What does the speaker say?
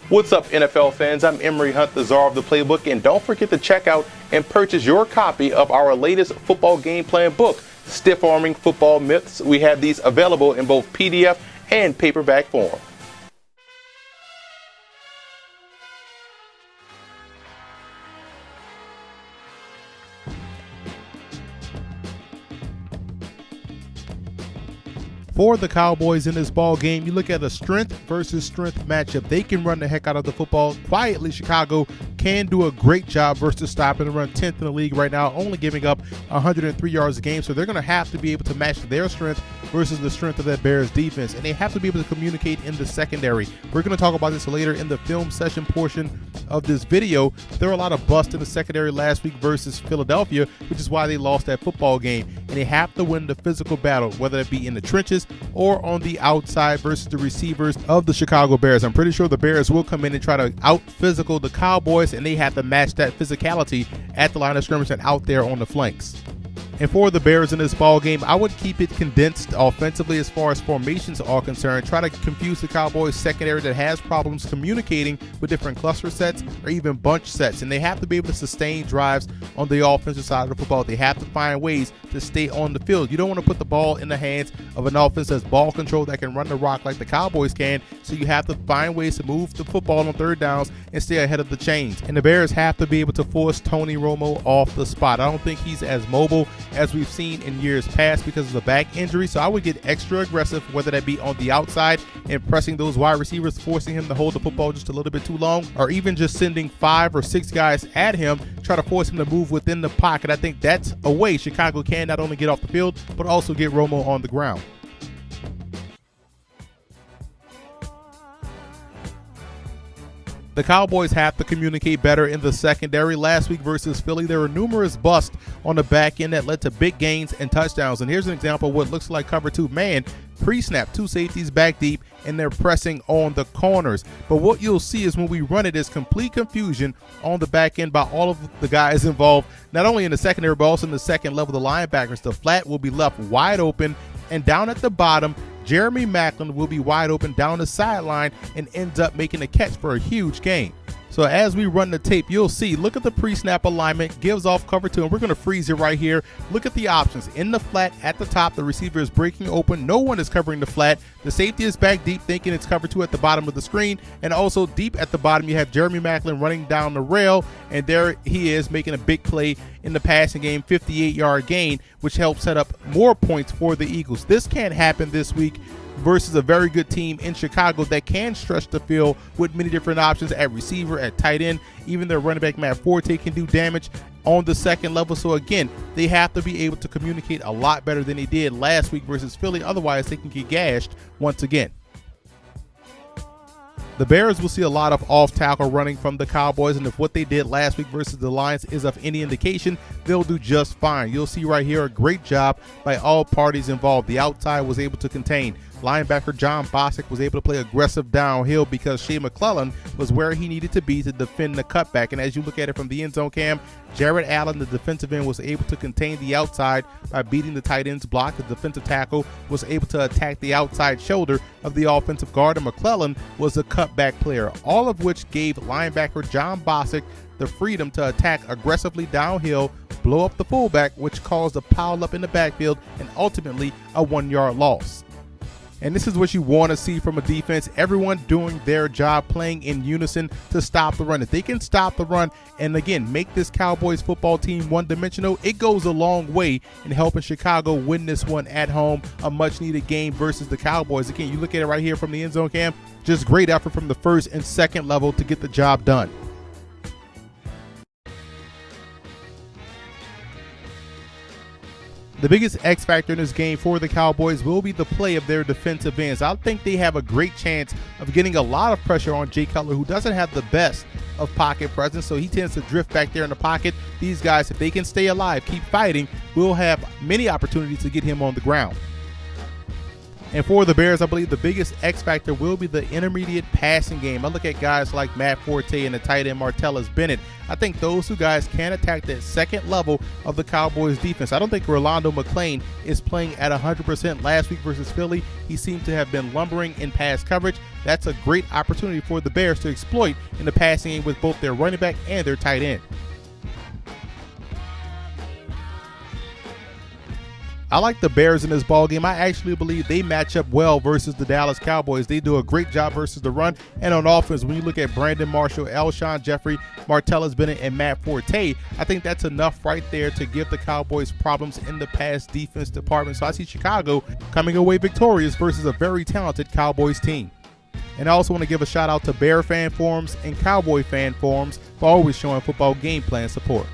What's up, NFL fans? I'm Emery Hunt, the czar of the playbook, and don't forget to check out and purchase your copy of our latest football game plan book, Stiff Arming Football Myths. We have these available in both PDF and paperback form. For the Cowboys in this ball game, you look at a strength versus strength matchup. They can run the heck out of the football. Quietly, Chicago can do a great job versus stopping the run, 10th in the league right now, only giving up 103 yards a game. So they're going to have to be able to match their strength versus the strength of that Bears defense. And they have to be able to communicate in the secondary. We're going to talk about this later in the film session portion of this video. There were a lot of busts in the secondary last week versus Philadelphia, which is why they lost that football game. And they have to win the physical battle, whether it be in the trenches or on the outside versus the receivers of the Chicago Bears. I'm pretty sure the Bears will come in and try to out-physical the Cowboys, and they have to match that physicality at the line of scrimmage and out there on the flanks. And for the Bears in this ball game, I would keep it condensed offensively as far as formations are concerned. Try to confuse the Cowboys secondary that has problems communicating with different cluster sets or even bunch sets. And they have to be able to sustain drives on the offensive side of the football. They have to find ways to stay on the field. You don't want to put the ball in the hands of an offense that's ball control that can run the rock like the Cowboys can. So you have to find ways to move the football on third downs and stay ahead of the chains. And the Bears have to be able to force Tony Romo off the spot. I don't think he's as mobile as we've seen in years past because of the back injury. So I would get extra aggressive, whether that be on the outside and pressing those wide receivers, forcing him to hold the football just a little bit too long, or even just sending 5 or 6 guys at him, try to force him to move within the pocket. I think that's a way Chicago can not only get off the field, but also get Romo on the ground. The Cowboys have to communicate better in the secondary. Last week versus Philly, there were numerous busts on the back end that led to big gains and touchdowns. And here's an example of what looks like cover 2 man. Pre-snap, 2 safeties back deep, and they're pressing on the corners. But what you'll see is when we run it is complete confusion on the back end by all of the guys involved, not only in the secondary, but also in the second level, the linebackers. The flat will be left wide open, and down at the bottom, Jeremy Maclin will be wide open down the sideline and ends up making a catch for a huge gain. So as we run the tape, you'll see, look at the pre-snap alignment, gives off cover 2, and we're going to freeze it right here. Look at the options. In the flat at the top, the receiver is breaking open. No one is covering the flat. The safety is back deep, thinking it's cover 2 at the bottom of the screen. And also deep at the bottom, you have Jeremy Maclin running down the rail, and there he is making a big play in the passing game, 58-yard gain, which helps set up more points for the Eagles. This can't happen this week versus a very good team in Chicago that can stretch the field with many different options at receiver, at tight end. Even their running back Matt Forte can do damage on the second level. So again, they have to be able to communicate a lot better than they did last week versus Philly. Otherwise, they can get gashed once again. The Bears will see a lot of off-tackle running from the Cowboys, and if what they did last week versus the Lions is of any indication, they'll do just fine. You'll see right here a great job by all parties involved. The outside was able to contain. Linebacker John Bostic was able to play aggressive downhill because Shea McClellan was where he needed to be to defend the cutback. And as you look at it from the end zone cam, Jared Allen, the defensive end, was able to contain the outside by beating the tight end's block. The defensive tackle was able to attack the outside shoulder of the offensive guard, and McClellan was a cutback player, all of which gave linebacker John Bostic the freedom to attack aggressively downhill, blow up the fullback, which caused a pile up in the backfield and ultimately a 1-yard loss. And this is what you want to see from a defense. Everyone doing their job, playing in unison to stop the run. If they can stop the run and, again, make this Cowboys football team one-dimensional, it goes a long way in helping Chicago win this one at home, a much-needed game versus the Cowboys. Again, you look at it right here from the end zone cam, just great effort from the first and second level to get the job done. The biggest X factor in this game for the Cowboys will be the play of their defensive ends. I think they have a great chance of getting a lot of pressure on Jay Cutler, who doesn't have the best of pocket presence, so he tends to drift back there in the pocket. These guys, if they can stay alive, keep fighting, will have many opportunities to get him on the ground. And for the Bears, I believe the biggest X factor will be the intermediate passing game. I look at guys like Matt Forte and the tight end Martellus Bennett. I think those two guys can attack that second level of the Cowboys defense. I don't think Rolando McClain is playing at 100% last week versus Philly. He seemed to have been lumbering in pass coverage. That's a great opportunity for the Bears to exploit in the passing game with both their running back and their tight end. I like the Bears in this ball game. I actually believe they match up well versus the Dallas Cowboys. They do a great job versus the run. And on offense, when you look at Brandon Marshall, Alshon Jeffrey, Martellus Bennett, and Matt Forte, I think that's enough right there to give the Cowboys problems in the pass defense department. So I see Chicago coming away victorious versus a very talented Cowboys team. And I also want to give a shout out to Bear fan forums and Cowboy fan forums for always showing football game plan support.